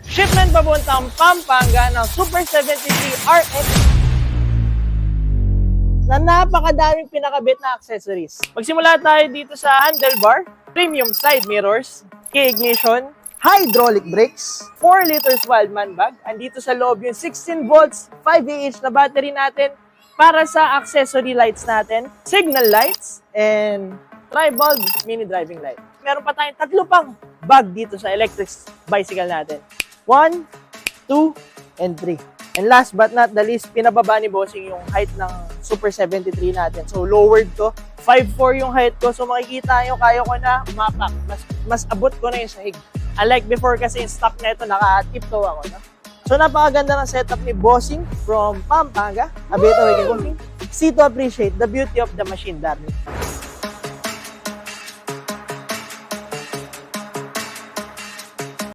Shipment papuntang Pampanga ng Super 73 RX na napakadaming pinakabit na accessories. Magsimula tayo dito sa handlebar, premium side mirrors, key ignition, hydraulic brakes, 4 liters Wildman bag. Andito sa loob yung 16 volts, 5Ah na battery natin para sa accessory lights natin, signal lights, and tri-bulb mini driving light. Meron pa tayong 3 pang bag dito sa electric bicycle natin. 1, 2, and 3. And last but not the least, pinababa ni Bossing yung height ng Super 73 natin. So, lowered ko. 5'4 yung height ko. So, makikita nyo, kaya ko na umapak. Mas abot ko na yung sahig. Unlike before kasi yung stock na ito, naka-tiptoe ako. No? So, napakaganda ng setup ni Bossing from Pampanga. Abito kay Bossing. See to appreciate the beauty of the machine, darling.